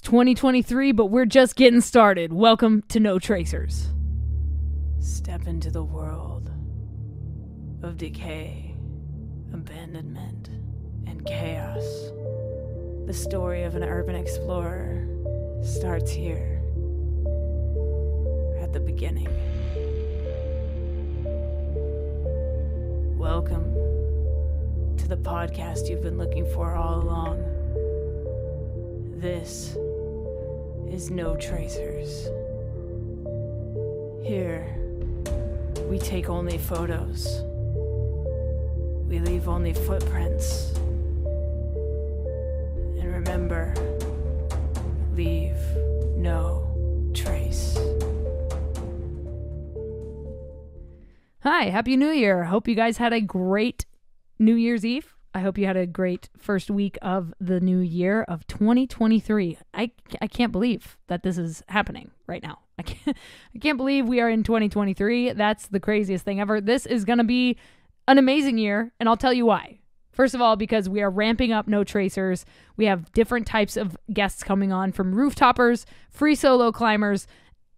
2023, but we're just getting started. Welcome to No Tracers. Step into the world of decay, abandonment, and chaos. The story of an urban explorer starts here, at the beginning. Welcome to the podcast you've been looking for all along. This is No Tracers. Here, we take only photos. We leave only footprints. And remember, leave no trace. Hi, Happy New Year. Hope you guys had a great New Year's Eve. I hope you had a great first week of the new year of 2023. I can't believe that this is happening right now. I can't believe we are in 2023. That's the craziest thing ever. This is going to be an amazing year, and I'll tell you why. First of all, because we are ramping up No Tracers. We have different types of guests coming on, from rooftoppers, free solo climbers,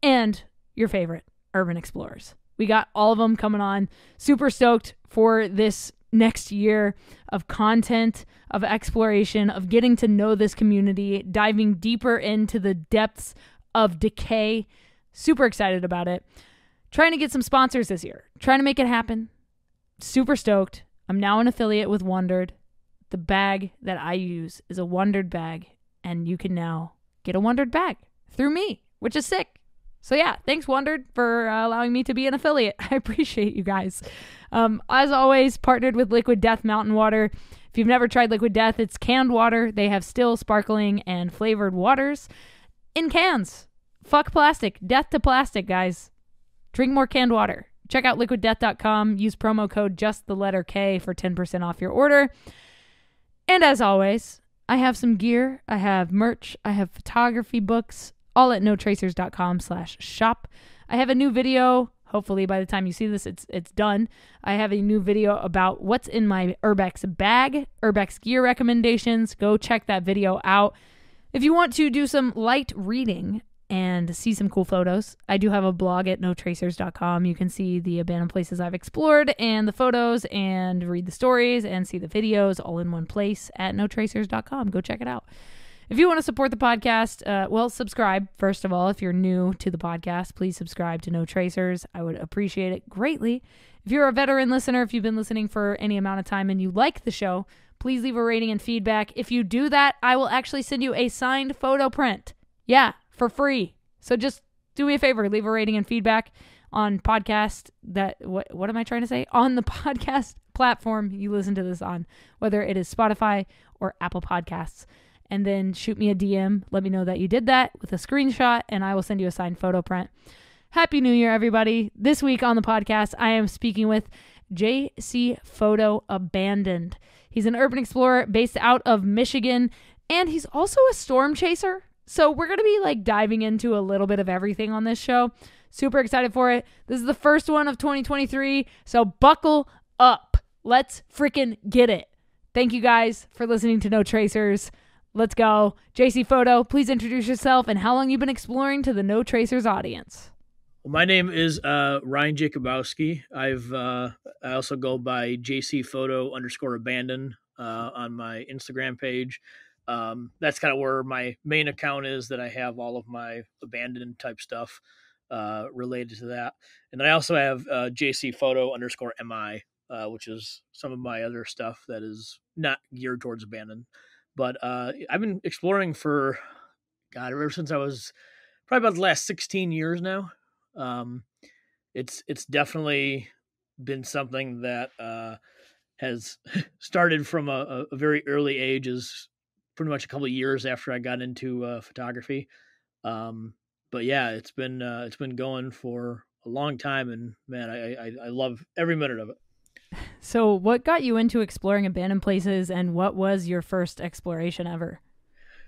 and your favorite urban explorers. We got all of them coming on. Super stoked for this next year of content, of exploration, of getting to know this community, diving deeper into the depths of Decay. Super excited about it. Trying to get some sponsors this year. Trying to make it happen. Super stoked. I'm now an affiliate with Wondered. The bag that I use is a Wondered bag, and you can now get a Wondered bag through me, which is sick. So yeah, thanks Wondered for allowing me to be an affiliate. I appreciate you guys. As always, partnered with Liquid Death Mountain Water. If you've never tried Liquid Death, it's canned water. They have still, sparkling, and flavored waters in cans. Fuck plastic. Death to plastic, guys. Drink more canned water. Check out liquiddeath.com. Use promo code JUSTTHELETTERK for 10% off your order. And as always, I have some gear. I have merch. I have photography books. All at notracers.com/shop. I have a new video. Hopefully by the time you see this, it's done. I have a new video about what's in my Urbex bag, Urbex gear recommendations. Go check that video out. If you want to do some light reading and see some cool photos, I do have a blog at notracers.com. You can see the abandoned places I've explored and the photos and read the stories and see the videos all in one place at notracers.com. Go check it out. If you want to support the podcast, well, subscribe. First of all, if you're new to the podcast, please subscribe to No Tracers. I would appreciate it greatly. If you're a veteran listener, if you've been listening for any amount of time and you like the show, please leave a rating and feedback. If you do that, I will actually send you a signed photo print. Yeah, for free. So just do me a favor, leave a rating and feedback on podcast what am I trying to say? On the podcast platform you listen to this on, whether it is Spotify or Apple Podcasts. And then shoot me a DM. Let me know that you did that with a screenshot, and I will send you a signed photo print. Happy New Year, everybody. This week on the podcast, I am speaking with JCPhoto Abandoned. He's an urban explorer based out of Michigan, and he's also a storm chaser. So we're going to be diving into a little bit of everything on this show. Super excited for it. This is the first one of 2023, so buckle up. Let's freaking get it. Thank you guys for listening to No Tracers. Let's go. JCPhoto, please introduce yourself and how long you've been exploring to the No Tracers audience. Well, my name is Ryan Jacobowski. I also go by JCPhoto_abandon on my Instagram page. That's kind of where my main account is, that I have all of my abandoned type stuff related to that. And then I also have JCPhoto_mi, which is some of my other stuff that is not geared towards abandoned. But I've been exploring for, ever since I was probably about the last 16 years now. It's definitely been something that has started from a very early age, is pretty much a couple of years after I got into photography. But yeah, it's been going for a long time, and man, I love every minute of it. So what got you into exploring abandoned places, and what was your first exploration ever?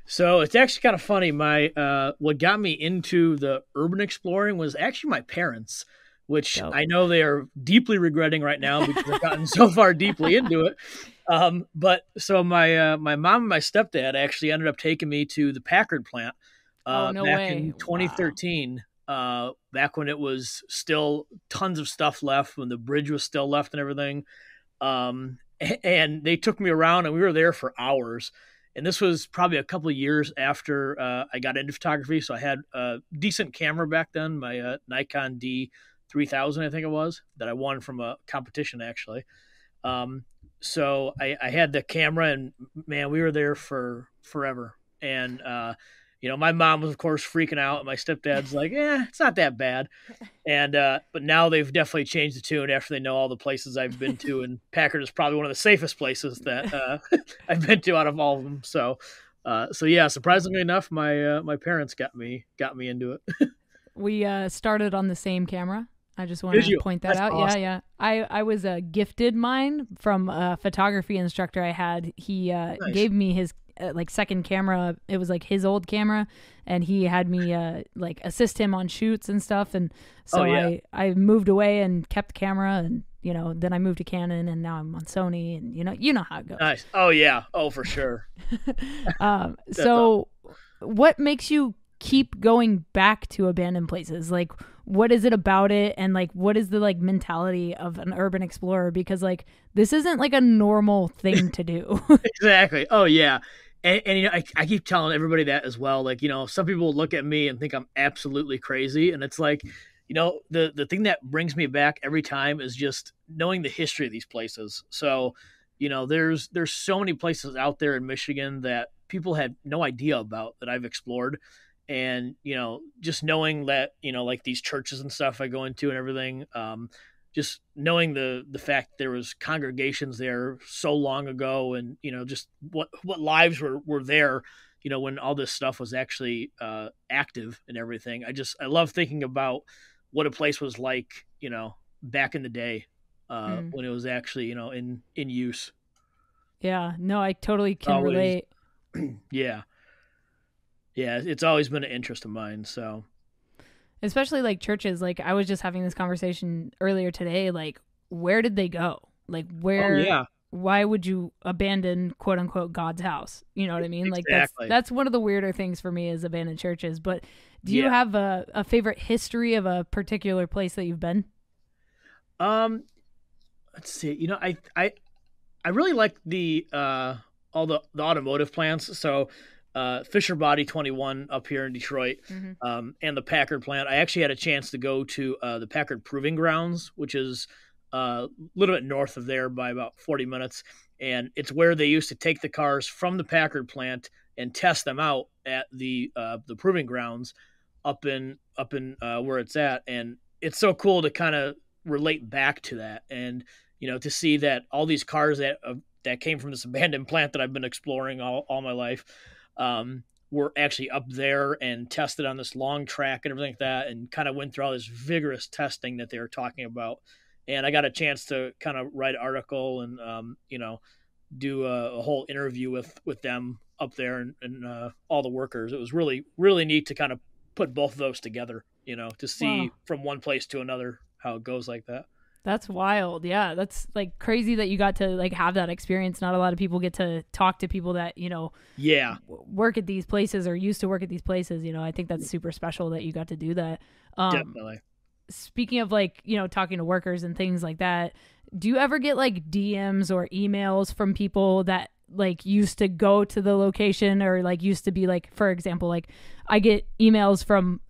So it's actually kind of funny. What got me into the urban exploring was actually my parents, which I know they are deeply regretting right now because I've gotten so far deeply into it. But so my mom and my stepdad actually ended up taking me to the Packard plant Oh, no back way. in Wow. 2013. Back when it was still tons of stuff left, when the bridge was still left and everything. And they took me around, and we were there for hours. And this was probably a couple of years after I got into photography, so I had a decent camera back then, my Nikon D 3000, I think it was, that I won from a competition actually. Um, so I had the camera, and man, we were there for forever. And my mom was of course freaking out, and my stepdad's like, "Yeah, it's not that bad." And but now they've definitely changed the tune after they know all the places I've been to, and Packard is probably one of the safest places that I've been to out of all of them. So yeah, surprisingly enough, my parents got me into it. We started on the same camera. I just want Did to you? point that That's out. Yeah, awesome. yeah. I was gifted mine from a photography instructor I had. He Nice. gave me his like second camera. It was like his old camera, and he had me like assist him on shoots and stuff. And Oh so yeah. I moved away and kept the camera, and then I moved to Canon, and now I'm on Sony, and you know how it goes. Nice. Oh yeah. Oh for sure. That's awesome. So, what makes you keep going back to abandoned places? Like, what is it about it? And like, what is the like mentality of an urban explorer? Because like, this isn't like a normal thing to do. Exactly. Oh yeah. And I keep telling everybody that as well. Like, some people look at me and think I'm absolutely crazy. And it's like, the thing that brings me back every time is just knowing the history of these places. So, there's so many places out there in Michigan that people had no idea about that I've explored. And, just knowing that, like these churches and stuff I go into and everything, just knowing the fact there was congregations there so long ago, and just what lives were there, when all this stuff was actually active and everything. I love thinking about what a place was like, back in the day, Mm. when it was actually in use. Yeah, no, I totally can Always. relate. Yeah. Yeah, it's always been an interest of mine. So Especially like churches. Like, I was just having this conversation earlier today. Like, where did they go? Like, oh where? yeah, Why would you abandon quote unquote God's house? You know what I mean? Like, that's exactly. that's one of the weirder things for me is abandoned churches. But do you Yeah. have a favorite history of a particular place that you've been? um let's see. I really like the all the automotive plants. So Fisher Body 21 up here in Detroit, Mm-hmm. and the Packard plant. I actually had a chance to go to the Packard Proving Grounds, which is a little bit north of there by about 40 minutes, and it's where they used to take the cars from the Packard plant and test them out at the Proving Grounds up in where it's at, and it's so cool to kind of relate back to that, and to see that all these cars that came from this abandoned plant that I've been exploring all my life, were actually up there and tested on this long track and everything like that, and kind of went through all this vigorous testing that they were talking about. And I got a chance to kind of write an article and do a whole interview with them up there, and all the workers. It was really really neat to kind of put both of those together, to Wow. see from one place to another how it goes like that. That's wild. Yeah, that's like crazy that you got to like have that experience. Not a lot of people get to talk to people that, Yeah, work at these places or used to work at these places. I think that's super special that you got to do that. Um, definitely. Speaking of like, talking to workers and things like that, do you ever get like DMs or emails from people that like used to go to the location or like used to be like, for example, like I get emails from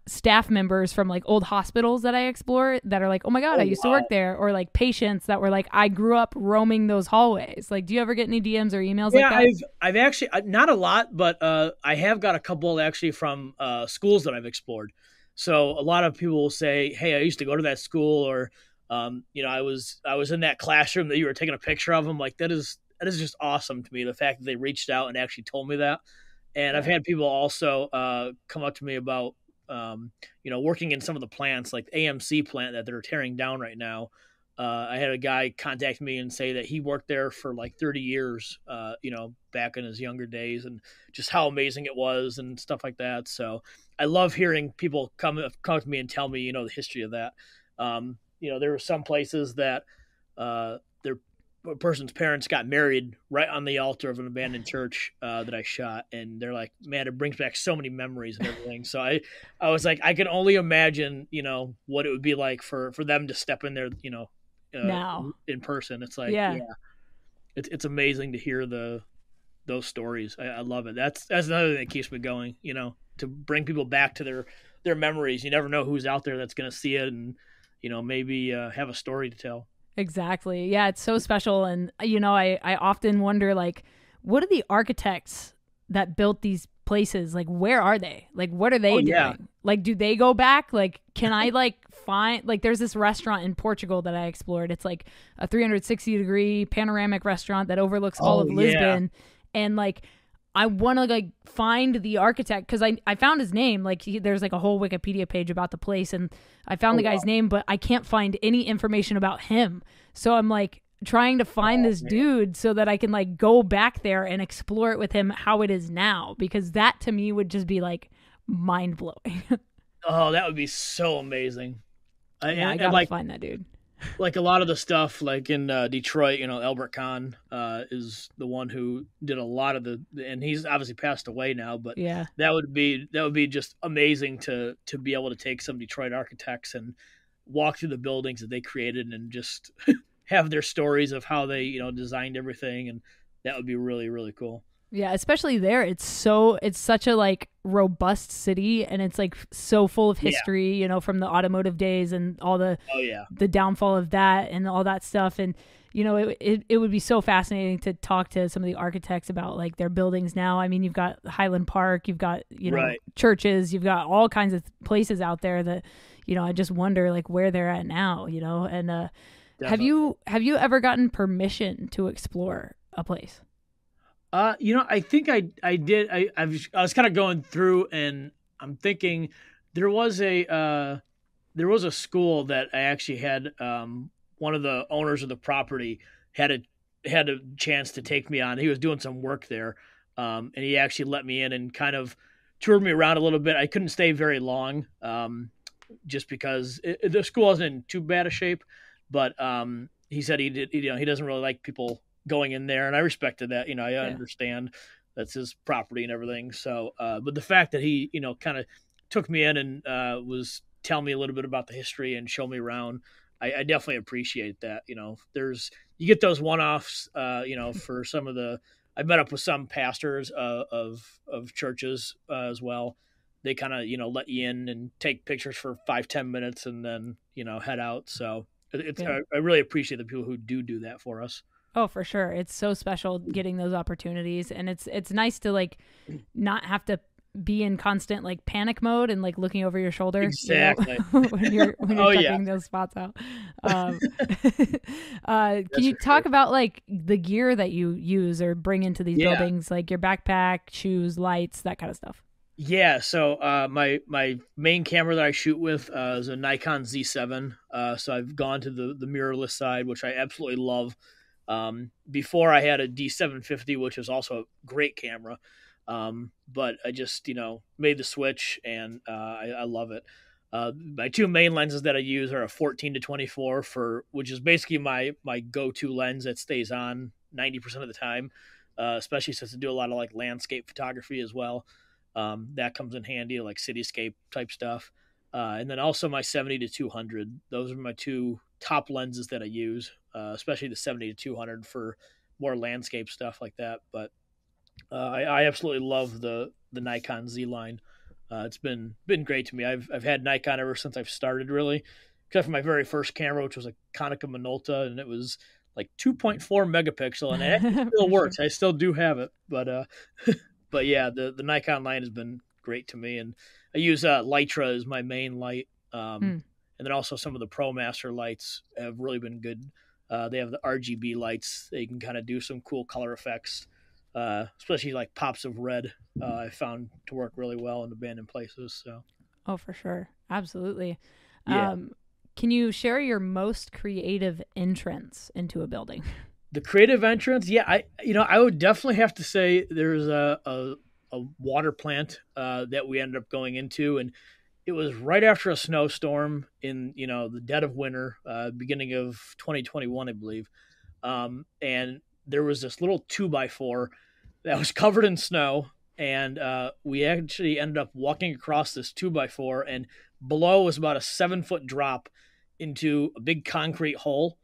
staff members from like old hospitals that I explore that are like, oh my God, I Oh used to work wow. there. Or like patients that were like, I grew up roaming those hallways. Like, do you ever get any DMs or emails like Yeah, that? I've actually not a lot, but I have got a couple actually from schools that I've explored. So a lot of people will say, "Hey, I used to go to that school," or I was in that classroom that you were taking a picture of. I'm like, that is just awesome to me. The fact that they reached out and actually told me that. And I've Yeah. had people also come up to me about working in some of the plants, like the AMC plant that they're tearing down right now. I had a guy contact me and say that he worked there for like 30 years, back in his younger days, and just how amazing it was and stuff like that. So I love hearing people come to me and tell me, the history of that. There were some places that they're person's parents got married right on the altar of an abandoned church that I shot, and they're like, man, it brings back so many memories and everything. So I was like, I can only imagine, what it would be like for them to step in there, uh, Now. in person. It's like, Yeah. yeah, it's amazing to hear those stories. I love it. That's another thing that keeps me going. To bring people back to their memories. You never know who's out there that's going to see it, and maybe have a story to tell. Exactly. Yeah, it's so special. And, I often wonder, like, what are the architects that built these places? Like, where are they? Like, what are Oh they yeah. doing? Like, do they go back? Like, can I, like, find, like, there's this restaurant in Portugal that I explored. It's like a 360-degree panoramic restaurant that overlooks all Oh of yeah. Lisbon. And, like, I want to like find the architect because I found his name. Like there's like a whole Wikipedia page about the place, and I found Oh the wow. guy's name, but I can't find any information about him. So I'm like trying to find Oh this man. dude so that I can like go back there and explore it with him how it is now, because that to me would just be like mind blowing. Oh, that would be so amazing. Yeah, I And gotta find that dude. like a lot of the stuff like in Detroit, Albert Kahn is the one who did a lot of and he's obviously passed away now, but Yeah. that would be just amazing to be able to take some Detroit architects and walk through the buildings that they created and just have their stories of how they designed everything, and that would be really really cool. Yeah, especially there. It's such a like robust city, and it's like so full of Yeah. history, from the automotive days and all Oh yeah. the downfall of that and all that stuff. And it would be so fascinating to talk to some of the architects about like their buildings now. I mean, you've got Highland Park, you've got Right. churches, you've got all kinds of places out there that I just wonder like where they're at now. And Definitely. have you ever gotten permission to explore a place? I think I did. I was kind of going through, and I'm thinking there was a school that I actually had one of the owners of the property had a chance to take me on. He was doing some work there, and he actually let me in and kind of toured me around a little bit. I couldn't stay very long, just because the school wasn't in too bad a shape, but he said he doesn't really like people going in there, and I respected that. I Yeah. understand that's his property and everything. So, but the fact that he kind of took me in and was telling me a little bit about the history and show me around, I definitely appreciate that. You get those one-offs, for some of the. I've met up with some pastors of churches as well. They kind of let you in and take pictures for 5-10 minutes and then head out. So Yeah. I really appreciate the people who do that for us. Oh, for sure. It's so special getting those opportunities, and it's nice to like not have to be in constant like panic mode and like looking over your shoulder, Exactly. when you're Oh yeah. checking those spots out. Um, can you talk about like the gear that you use or bring into these Yeah. buildings, like your backpack, shoes, lights, that kind of stuff? Yeah, so my main camera that I shoot with is a Nikon Z7. So I've gone to the mirrorless side, which I absolutely love. Before I had a D750, which is also a great camera, but I just made the switch, and I love it. My two main lenses that I use are a 14-24 which is basically my go-to lens that stays on 90% of the time, especially since I do a lot of like landscape photography as well. That comes in handy, like cityscape type stuff. And then also my 70-200. Those are my two top lenses that I use, especially the 70-200 for more landscape stuff like that. But I absolutely love the Nikon Z line. It's been great to me. I've had Nikon ever since I've started, really, except for my very first camera, which was a Konica Minolta, and it was like 2.4 megapixel, and it actually still For sure. works. I still do have it, but yeah, the Nikon line has been great to me, and I use Lytra as my main light, Hmm. and then also some of the ProMaster lights have really been good. They have the RGB lights; they can kind of do some cool color effects, especially like pops of red. I found to work really well in abandoned places. So Oh, for sure. Absolutely. yeah, Um, can you share your most creative entrance into a building? the creative entrance, yeah, I would definitely have to say there's a water plant that we ended up going into, and it was right after a snowstorm in the dead of winter, beginning of 2021, I believe. And there was this little 2x4 that was covered in snow, and we actually ended up walking across this 2x4, and below was about a 7-foot drop into a big concrete hole.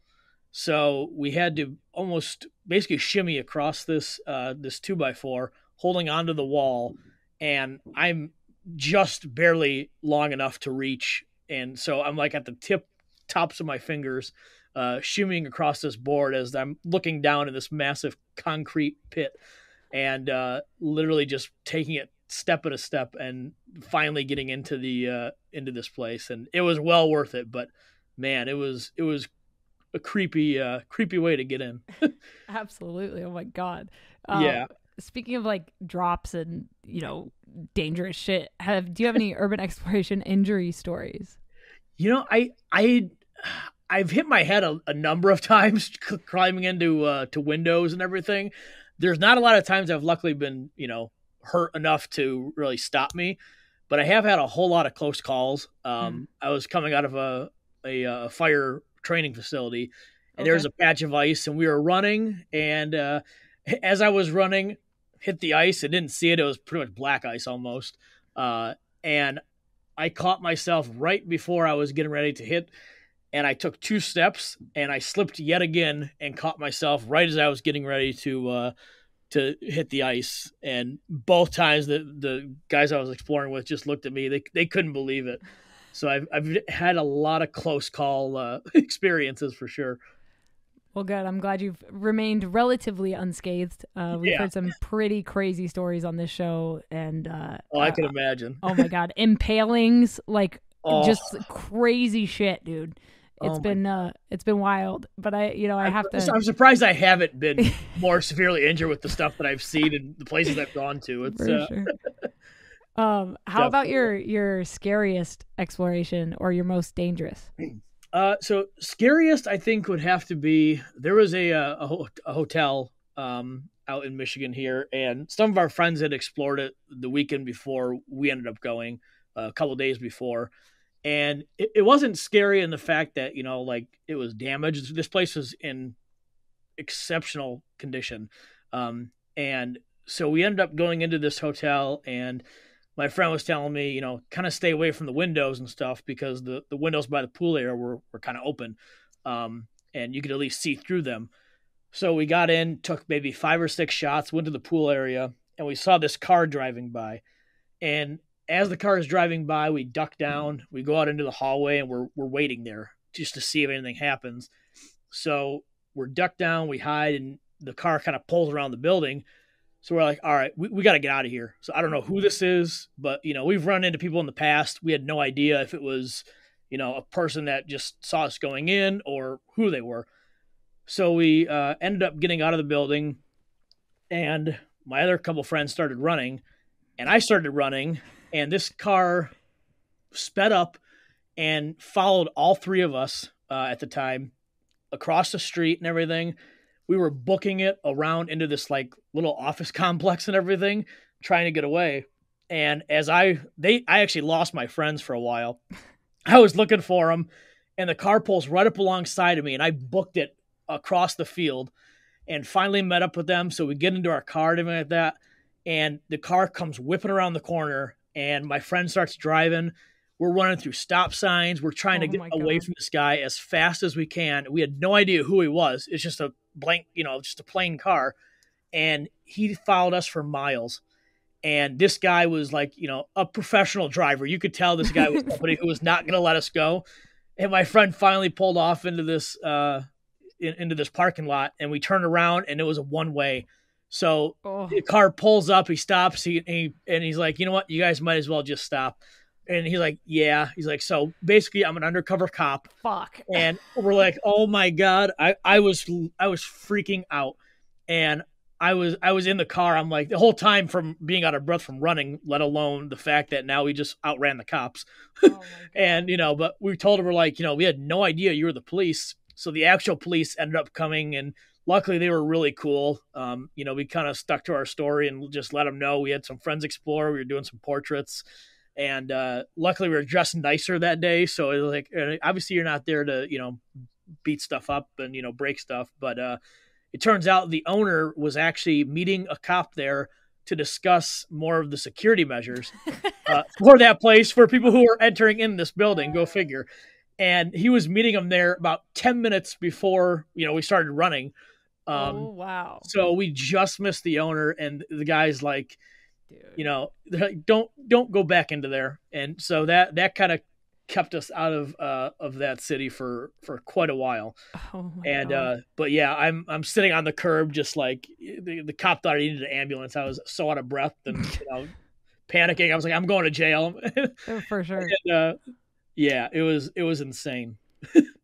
So we had to almost basically shimmy across this 2x4, holding onto the wall, and I'm just barely long enough to reach, and so I'm like at the tops of my fingers, shimmying across this board as I'm looking down in this massive concrete pit, and literally just taking it step at a step, and finally getting into this place, and it was well worth it. But man, it was a creepy way to get in. Absolutely. Oh my God. Uh, Yeah. Speaking of like drops and, dangerous shit, do you have any urban exploration injury stories? I've hit my head a number of times climbing into to windows and everything. There's not a lot of times I've luckily been, hurt enough to really stop me, but I have had a whole lot of close calls. Mm. I was coming out of a fire training facility, and there was Okay. a patch of ice, and we were running, and as I was running, hit the ice. I didn't see it. It was pretty much black ice almost. And I caught myself right before I was getting ready to hit, and I took 2 steps, and I slipped yet again and caught myself right as I was getting ready to hit the ice. And both times the guys I was exploring with just looked at me. They couldn't believe it. So I've had a lot of close call experiences for sure. Well, good. I'm glad you've remained relatively unscathed. We've Yeah. heard some pretty crazy stories on this show, and Oh, I can imagine. oh my God, impalings, like Oh, just crazy shit, dude. oh my! It's been wild, but I have to. I'm surprised I haven't been more severely injured with the stuff that I've seen and the places I've gone to. It's For sure. How about definitely. your scariest exploration or your most dangerous? So scariest I think would have to be there was a hotel out in Michigan here, and some of our friends had explored it the weekend before we ended up going, a couple days before, and it wasn't scary in the fact that like it was damaged. This place was in exceptional condition, and so we ended up going into this hotel, and my friend was telling me, kind of stay away from the windows and stuff because the windows by the pool area were kind of open, and you could at least see through them. So we got in, took maybe 5 or 6 shots, went to the pool area, and we saw this car driving by. And as the car is driving by, we duck down, we go out into the hallway, and we're waiting there just to see if anything happens. So we're ducked down, we hide, and the car kind of pulls around the building. So we're like, all right, we got to get out of here. So I don't know who this is, but we've run into people in the past. We had no idea if it was, a person that just saw us going in or who they were. So we ended up getting out of the building, and my other couple friends started running, and I started running, and this car sped up and followed all three of us at the time across the street and everything. We were booking it around into this like little office complex and everything, trying to get away. And I actually lost my friends for a while. I was looking for them, and the car pulls right up alongside of me, and I booked it across the field, and finally met up with them. So we get into our car and everything like that, and the car comes whipping around the corner, and my friend starts driving. We're running through stop signs. We're trying to Oh get my away God. from this guy as fast as we can. We had no idea who he was. It's just a blank, just a plain car. And he followed us for miles. And this guy was like, a professional driver. You could tell this guy was somebody who was not going to let us go. And my friend finally pulled off into this parking lot, and we turned around, and it was a one way. So Oh, the car pulls up, he stops, and he's like, you know what, you guys might as well just stop. And he's like, yeah. He's like, so basically, I'm an undercover cop, fuck. and we're like, oh my god, I was freaking out, and I was in the car. I'm like the whole time from being out of breath from running, let alone the fact that now we just outran the cops. Oh my And God. but we told him, we're like, we had no idea you were the police. So the actual police ended up coming, and luckily they were really cool. We kind of stuck to our story and just let them know we had some friends explore. We were doing some portraits, and luckily we were dressed nicer that day. So it was like, obviously you're not there to beat stuff up and break stuff. But it turns out the owner was actually meeting a cop there to discuss more of the security measures for that place for people who are entering in this building. Go figure. And he was meeting him there about 10 minutes before we started running. Oh, wow. So we just missed the owner, and the guy's like, Dude. they're like, don't go back into there. And so that kind of kept us out of that city for quite a while. Oh my And God. but yeah, I'm sitting on the curb, just like the cop thought I needed an ambulance. I was so out of breath and panicking. I was like, I'm going to jail. For sure. And, yeah, it was insane.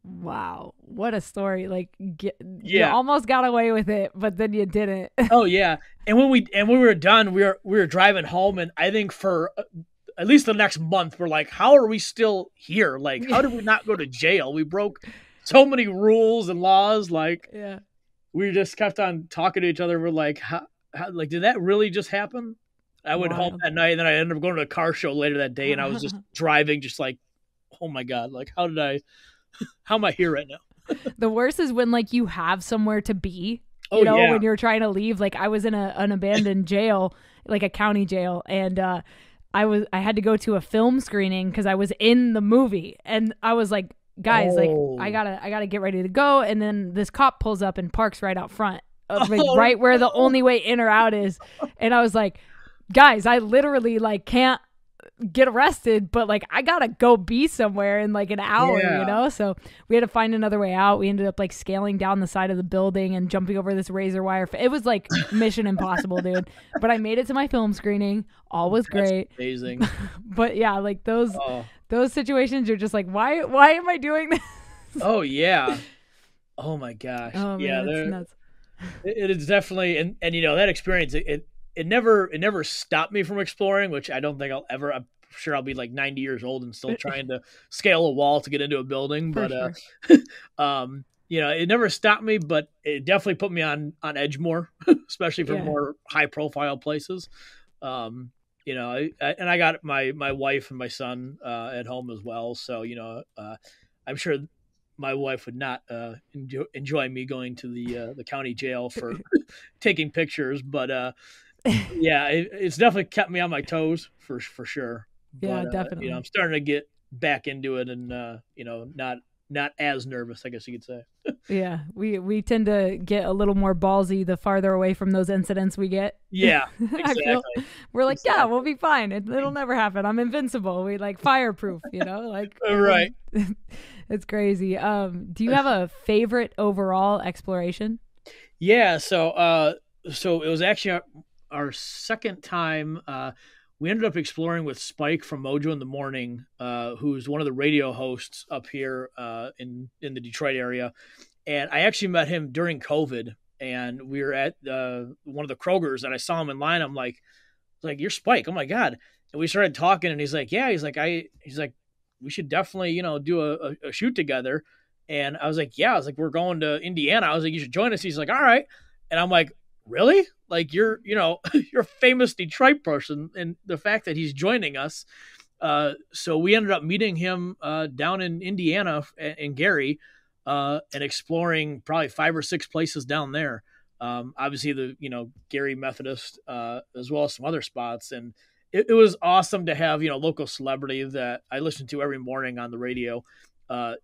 Wow. What a story. Like you Yeah. almost got away with it, but then you didn't. Oh yeah. And when we were done, we were driving home, and I think for at least the next month, we're like, how are we still here? Like, how did we not go to jail? We broke so many rules and laws. Like, Yeah. we just kept on talking to each other. We're like, how like, did that really just happen? I went home Wild. that night, and then I ended up going to a car show later that day, and I was just driving, just like, oh my God, like, how am I here right now? The worst is when like you have somewhere to be. Oh, yeah. When you're trying to leave. Like I was in an abandoned jail, like a county jail, and I had to go to a film screening because I was in the movie, and I was like, guys, like I gotta get ready to go, and then this cop pulls up and parks right out front, right where the only way in or out is, and I was like, guys, I literally like can't get arrested, but like I gotta go be somewhere in like an hour, so we had to find another way out. We ended up like scaling down the side of the building and jumping over this razor wire. It was like mission impossible, dude, but I made it to my film screening. All was great. Amazing. But yeah, like those situations, you're just like, why am I doing this? Oh yeah. Oh my gosh. Oh yeah, man, it's nuts. it is definitely, and that experience, it never stopped me from exploring, which I don't think I'll ever. I'm sure I'll be like 90 years old and still trying to scale a wall to get into a building. For But sure. it never stopped me, but it definitely put me on edge more, especially for more high profile places. And I got my wife and my son at home as well, so I'm sure my wife would not enjoy me going to the county jail for taking pictures, but yeah, it's definitely kept me on my toes for sure. Yeah, But definitely. I'm starting to get back into it, and not as nervous, I guess you could say. Yeah, we tend to get a little more ballsy the farther away from those incidents we get. Yeah, I feel exactly. we're like, yeah, we'll be fine. It'll never happen. I'm invincible. We like fireproof, like Right. It's crazy. Do you have a favorite overall exploration? Yeah, so it was actually our second time. We ended up exploring with Spike from Mojo in the Morning, who's one of the radio hosts up here in the Detroit area. And I actually met him during COVID, and we were at one of the Krogers, and I saw him in line. I'm like, you're Spike. Oh my God. And we started talking, and he's like, yeah, he's like, we should definitely, do a shoot together. And I was like, yeah, we're going to Indiana. I was like, you should join us. He's like, all right. And I'm like, really? Like, you're you're a famous Detroit person, and the fact that he's joining us. So we ended up meeting him down in Indiana in Gary, and exploring probably 5 or 6 places down there. Obviously the Gary Methodist, as well as some other spots, and it was awesome to have local celebrity that I listened to every morning on the radio,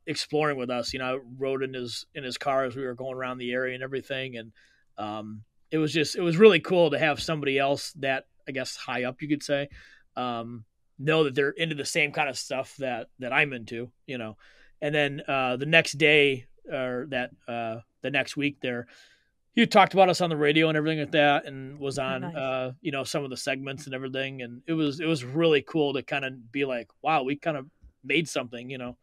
exploring with us. I rode in his car as we were going around the area and everything, and it was really cool to have somebody else that, I guess, high up, you could say, know that they're into the same kind of stuff that I'm into, And then the next day, or the next week there, he talked about us on the radio and everything like that, and was on Nice. some of the segments and everything, and it was really cool to kind of be like, wow, we kind of made something.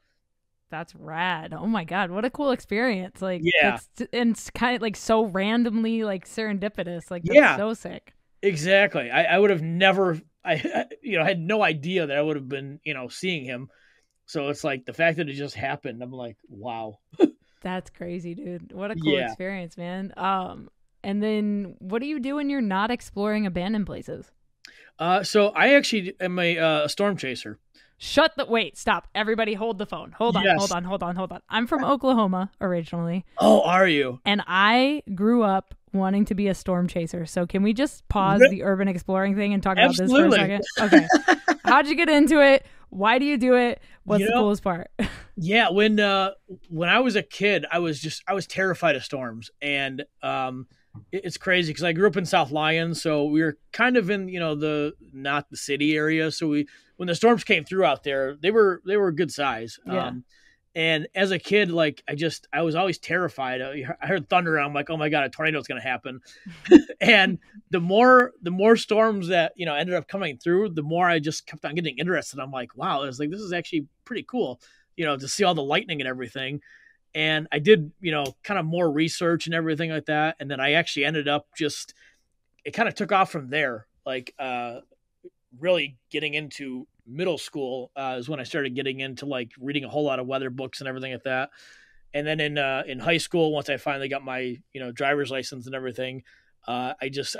That's rad. Oh my God, what a cool experience. Like, Yeah. and it's kind of like so randomly like serendipitous. Like, that's so sick. Exactly. I would have never, I had no idea that I would have been, seeing him. So it's like the fact that it just happened, I'm like, wow. That's crazy, dude. What a cool Yeah. experience, man. And then what do you do when you're not exploring abandoned places? So I actually am a storm chaser. Wait, stop. Everybody hold the phone. Hold on, hold Yes. on, hold on, hold on. I'm from Oklahoma originally, Oh, are you? and I grew up wanting to be a storm chaser. So can we just pause Re- the urban exploring thing and talk about this for a Absolutely. second? Okay. How'd you get into it? Why do you do it? What's You the know, coolest part? yeah, when I was a kid, I was terrified of storms, and it's crazy because I grew up in South Lyon, so we were kind of in the not the city area. So we when the storms came through out there, they were a good size. Yeah. And as a kid, like I was always terrified. I heard thunder, and I'm like, oh my god, a tornado's going to happen. And the more storms that ended up coming through, the more I just kept on getting interested. I'm like, wow, it's like this is actually pretty cool, to see all the lightning and everything. And I did, kind of more research and everything like that. And then I actually ended up it kind of took off from there. Like, really getting into middle school is when I started getting into like reading a whole lot of weather books and everything like that. And then in high school, once I finally got my driver's license and everything, I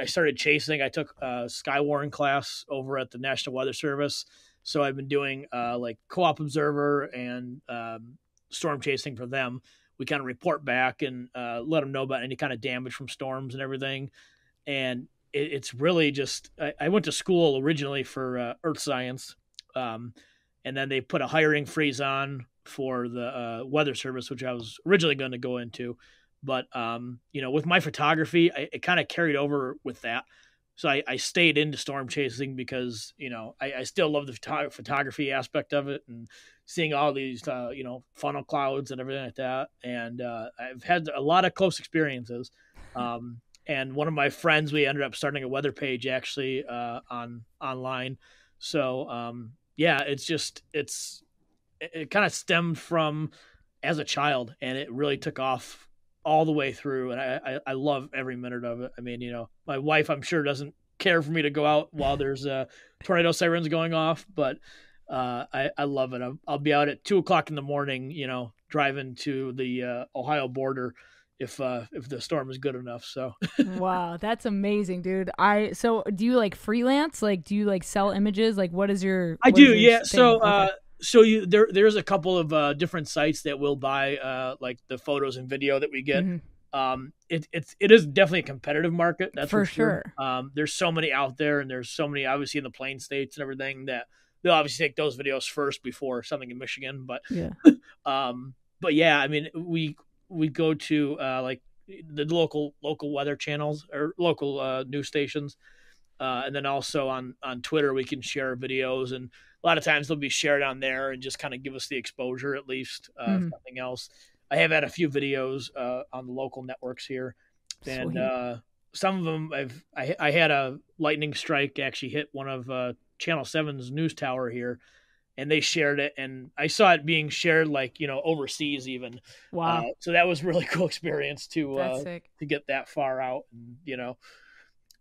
started chasing. I took a skywarn class over at the National Weather Service, so I've been doing like co-op observer and storm chasing for them. We kind of report back and let them know about any kind of damage from storms and everything. And it's really just I went to school originally for earth science, um, and then they put a hiring freeze on for the weather service, which I was originally going to go into. But with my photography, it kind of carried over with that. So I stayed into storm chasing because I still love the photography aspect of it and seeing all these funnel clouds and everything like that. And I've had a lot of close experiences. And one of my friends, we ended up starting a weather page actually online. So yeah, it kind of stemmed from as a child, and it really took off all the way through. And I love every minute of it. I mean, my wife, I'm sure, doesn't care for me to go out while there's tornado sirens going off, but I love it. I'll be out at 2:00 in the morning, driving to the Ohio border if the storm is good enough. So Wow, that's amazing, dude. So do you like freelance? Like, do you like sell images? Like, what is your? I What is do, your yeah. thing? So Okay. there's a couple of different sites that will buy like the photos and video that we get. Hmm. It is definitely a competitive market, that's for For sure. sure. There's so many out there, and there's so many obviously in the plain states and everything that they'll obviously take those videos first before something in Michigan. But Yeah. but yeah, I mean we go to like the local weather channels or local news stations. And then also on Twitter, we can share videos, and a lot of times they'll be shared on there and just kind of give us the exposure at least, if Hmm. nothing else. I have had a few videos on the local networks here, and Sweet. some of them I had a lightning strike actually hit one of Channel 7's news tower here, and they shared it, and I saw it being shared like overseas even. Wow, So that was a really cool experience that's sick. to get that far out and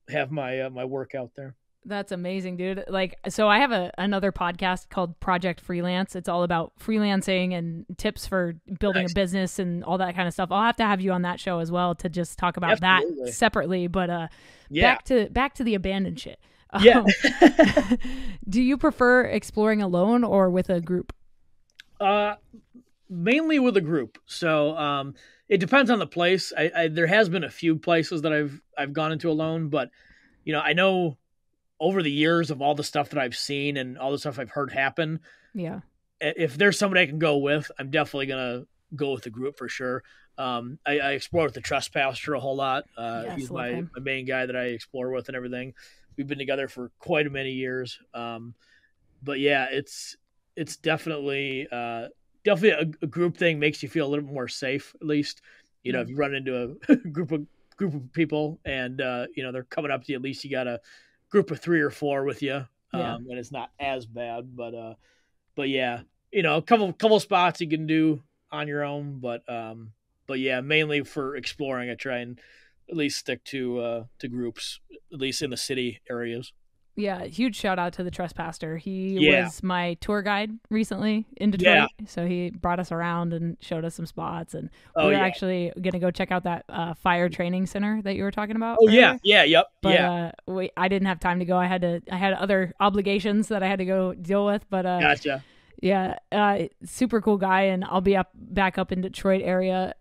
have my work out there. That's amazing, dude. Like, so I have another podcast called Project Freelance. It's all about freelancing and tips for building Nice. a business and all that kind of stuff. I'll have to have you on that show as well to just talk about that Absolutely. separately. But Yeah. back to the abandoned shit. Yeah. Do you prefer exploring alone or with a group? uh, Mainly with a group. So it depends on the place. There has been a few places that I've gone into alone, but I know over the years of all the stuff that I've seen and all the stuff I've heard happen, Yeah. if there's somebody I can go with, I'm definitely gonna go with the group for sure. I explore with the trespasser a whole lot. Yes, He's love him. my main guy that I explore with and everything. We've been together for quite many years. But yeah, it's definitely a group thing makes you feel a little bit more safe, at least. If Mm. you run into a group of people and they're coming up to you, at least you got a group of 3 or 4 with you, Yeah. and it's not as bad. But yeah, a couple spots you can do on your own, but yeah, mainly for exploring, I try and at least stick to groups, at least in the city areas. Yeah, huge shout out to the trespasser. He Yeah, was my tour guide recently in yeah, Detroit. So he brought us around and showed us some spots. And oh we were yeah, actually going to go check out that fire training center that you were talking about oh yeah, earlier. yeah, yep, But yeah. I didn't have time to go. I had other obligations that I had to go deal with. But Gotcha. Yeah, super cool guy, and I'll be up back up in Detroit area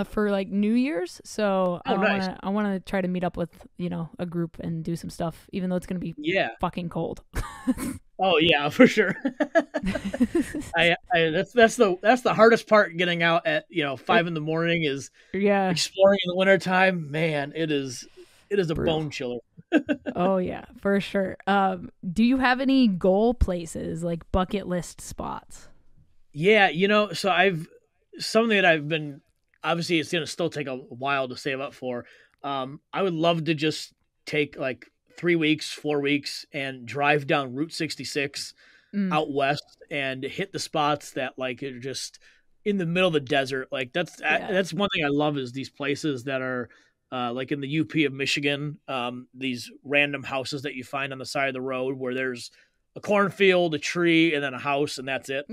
for like New Year's. So Oh, nice. I wanna try to meet up with a group and do some stuff, even though it's gonna be Yeah. fucking cold. Oh yeah, for sure. That's the hardest part getting out at 5 in the morning is Yeah, exploring in the wintertime. Man, it is a brutal. bone chiller. Oh yeah, for sure. Do you have any goal places like bucket list spots? Yeah, so I've something that I've been obviously it's gonna still take a while to save up for. I would love to just take like 3 weeks, 4 weeks, and drive down Route 66 Mm, out west and hit the spots that like are just in the middle of the desert. Like yeah, that's one thing I love is these places that are like in the UP of Michigan, these random houses that you find on the side of the road where there's a cornfield, a tree, and then a house, and that's it.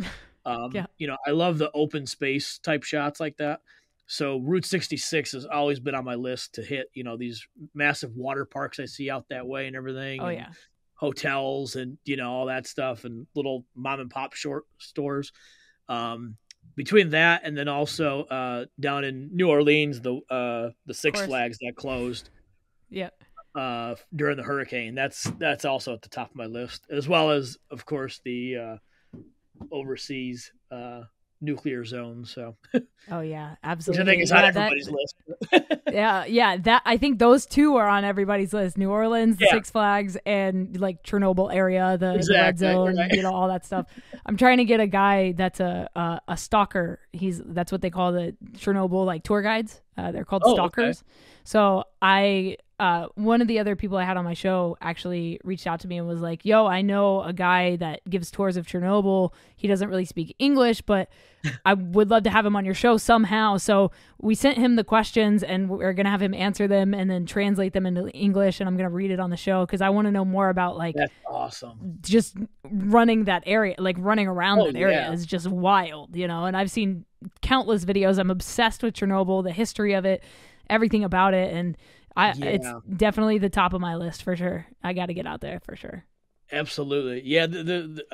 yeah. I love the open space type shots like that. So Route 66 has always been on my list to hit, these massive water parks I see out that way and everything, Oh and yeah, hotels and all that stuff and little mom and pop short stores. Um, Between that and then also down in New Orleans, the of Six course. Flags that closed Yeah, during the hurricane. That's also at the top of my list, as well as of course the overseas nuclear zone. So, oh yeah, which I think absolutely. is on Yeah, that. everybody's list. Yeah. That I think those two are on everybody's list: New Orleans, the Yeah, Six Flags, and like Chernobyl area, the red exactly. zone. Right. All that stuff. I'm trying to get a guy that's a stalker. That's what they call the Chernobyl like tour guides. They're called Oh, okay. stalkers. So I one of the other people I had on my show actually reached out to me and was like, "Yo, I know a guy that gives tours of Chernobyl. He doesn't really speak English, but I would love to have him on your show somehow." So we sent him the questions and we're going to have him answer them and then translate them into English. And I'm going to read it on the show because I want to know more about like That's awesome. just running that area, like running around Oh that area yeah, is just wild, And I've seen countless videos. I'm obsessed with Chernobyl, the history of it, everything about it. And it's yeah. definitely the top of my list for sure. I got to get out there for sure. Absolutely. Yeah,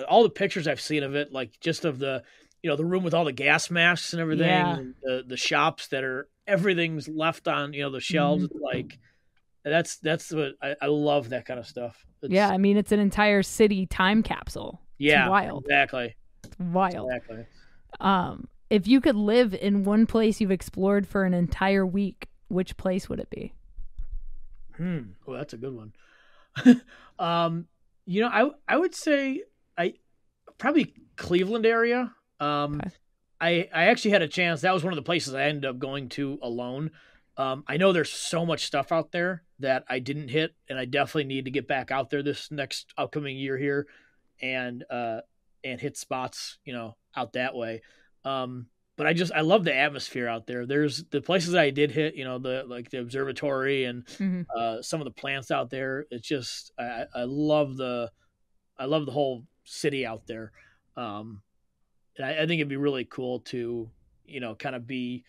all the pictures I've seen of it, like just of the room with all the gas masks and everything, Yeah. and the shops that are everything's left on, the shelves. Hmm. It's like that's what I love that kind of stuff. Yeah. It's I mean, it's an entire city time capsule. It's yeah, wild. exactly. It's wild. Exactly. If you could live in one place you've explored for an entire week, which place would it be? Oh, that's a good one. um, I would say I probably Cleveland area. Okay. I actually had a chance. That was one of the places I ended up going to alone. I know there's so much stuff out there that I didn't hit, and I definitely need to get back out there this next upcoming year here, and hit spots, out that way. But I love the atmosphere out there. There's the places that I did hit, the observatory and Hmm. some of the plants out there. It's just I love the whole city out there. Um, and I think it'd be really cool to, kind of be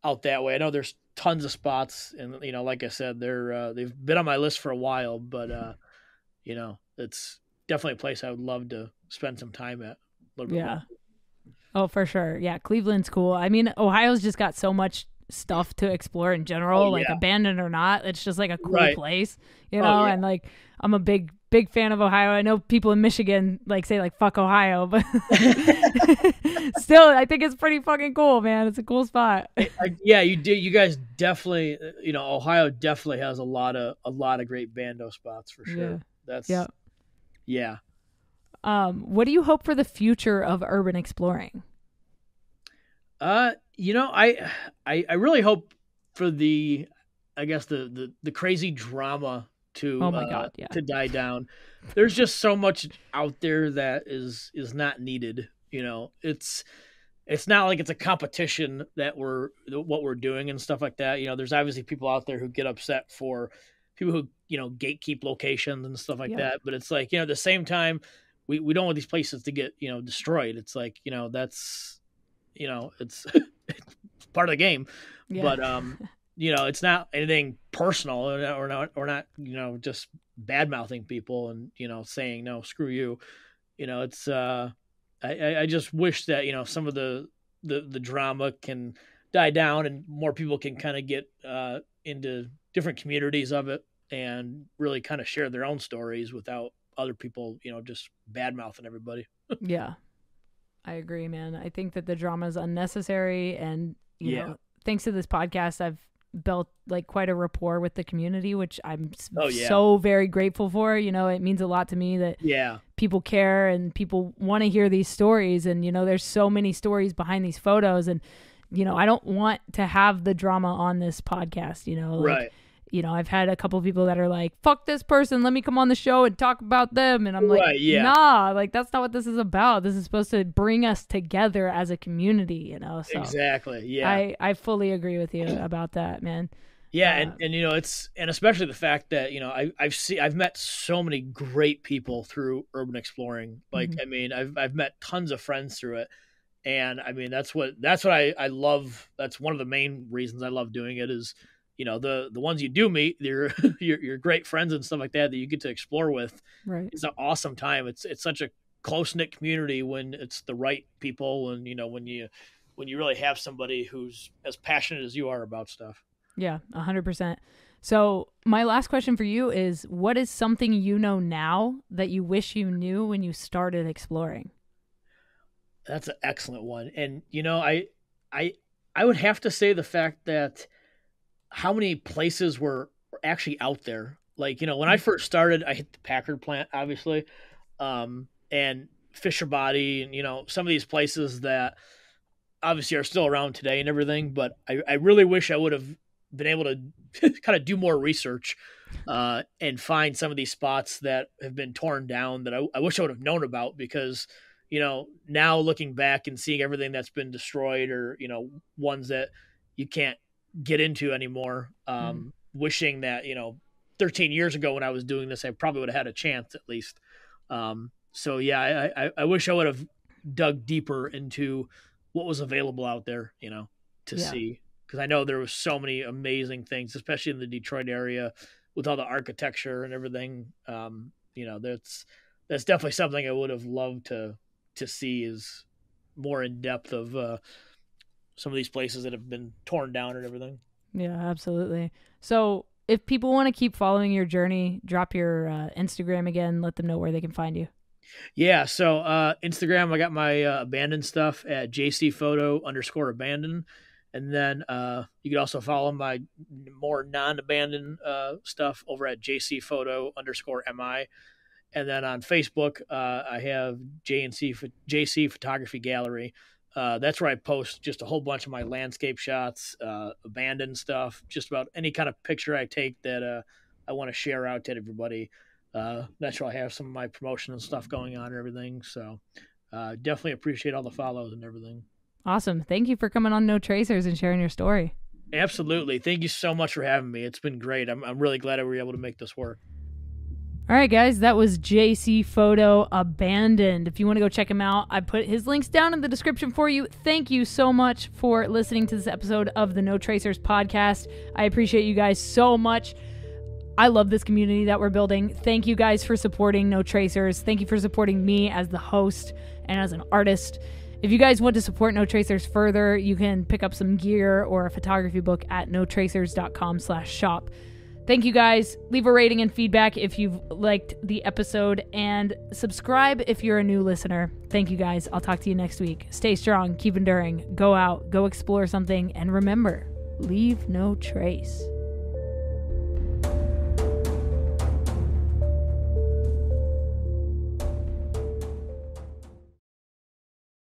out that way. I know there's tons of spots, and like I said, they've been on my list for a while, but it's definitely a place I would love to spend some time at a little bit Yeah. longer. Oh, for sure. Yeah, Cleveland's cool. I mean, Ohio's just got so much stuff to explore in Oh general, like yeah, abandoned or not. It's just like a cool right. place, Oh yeah, and like I'm a big fan of Ohio. I know people in Michigan like say like fuck Ohio, but still I think it's pretty fucking cool, man. It's a cool spot. yeah. You do. You guys definitely, Ohio definitely has a lot of great bando spots for Yeah. sure. That's Yep. yeah. What do you hope for the future of urban exploring? I really hope for I guess the crazy drama Oh my god, yeah. to die down. There's just so much out there that is not needed. It's not like it's a competition that what we're doing and stuff like that. There's obviously people out there who get upset for people who gatekeep locations and stuff like Yep. that. But it's like at the same time, we don't want these places to get destroyed. It's like that's it's part of the game, Yeah. but it's not anything personal. Or not just bad mouthing people and saying no, screw you. It's I just wish that, some of the drama can die down and more people can kind of get into different communities of it and really kind of share their own stories without other people, just bad mouthing everybody. Yeah, I agree, man. I think that the drama is unnecessary. And, you know, thanks to this podcast, I've built like quite a rapport with the community, which I'm so very grateful for. It means a lot to me that people care and people want to hear these stories. And, there's so many stories behind these photos. And, I don't want to have the drama on this podcast, Right. I've had a couple of people that are like, fuck this person, let me come on the show and talk about them. And I'm like, nah, like that's not what this is about. This is supposed to bring us together as a community, So exactly. Yeah. I fully agree with you about that, man. Yeah. And it's, and especially the fact that, I've met so many great people through urban exploring. Like, I mean, I've met tons of friends through it. And I mean, that's what I love. That's one of the main reasons I love doing it is, the ones you do meet, they're your great friends and stuff like that you get to explore with. Right. It's an awesome time. It's such a close knit community when it's the right people, and when you really have somebody who's as passionate as you are about stuff. Yeah, 100%. So my last question for you is, what is something you know now that you wish you knew when you started exploring? That's an excellent one, and I would have to say the fact that how many places were actually out there. Like, when I first started, I hit the Packard plant, obviously, and Fisher Body, and, some of these places that obviously are still around today and everything. But I really wish I would have been able to kind of do more research and find some of these spots that have been torn down that I wish I would have known about, because, now looking back and seeing everything that's been destroyed, or, ones that you can't get into anymore, wishing that 13 years ago when I was doing this I probably would have had a chance at least. So yeah, I wish I would have dug deeper into what was available out there to see, because I know there was so many amazing things, especially in the Detroit area with all the architecture and everything. That's definitely something I would have loved to see, is more in depth of some of these places that have been torn down and everything. Yeah, absolutely. So if people want to keep following your journey, drop your Instagram again, let them know where they can find you. Yeah. So Instagram, I got my abandoned stuff at JCPhoto_abandoned. And then you can also follow my more non-abandoned stuff over at JCPhoto_MI. And then on Facebook, I have JC Photography Gallery. That's where I post just a whole bunch of my landscape shots, abandoned stuff, just about any kind of picture I take that I want to share out to everybody. That's where I have some of my promotion and stuff going on and everything. So definitely appreciate all the follows and everything. Awesome. Thank you for coming on No Tracers and sharing your story. Absolutely. Thank you so much for having me. It's been great. I'm really glad I were able to make this work. All right, guys, that was JCPhoto Abandoned. If you want to go check him out, I put his links down in the description for you. Thank you so much for listening to this episode of the No Tracers podcast. I appreciate you guys so much. I love this community that we're building. Thank you guys for supporting No Tracers. Thank you for supporting me as the host and as an artist. If you guys want to support No Tracers further, you can pick up some gear or a photography book at notracers.com/shop. Thank you guys. Leave a rating and feedback if you've liked the episode, and subscribe if you're a new listener. Thank you guys. I'll talk to you next week. Stay strong, keep enduring, go out, go explore something, and remember, leave no trace.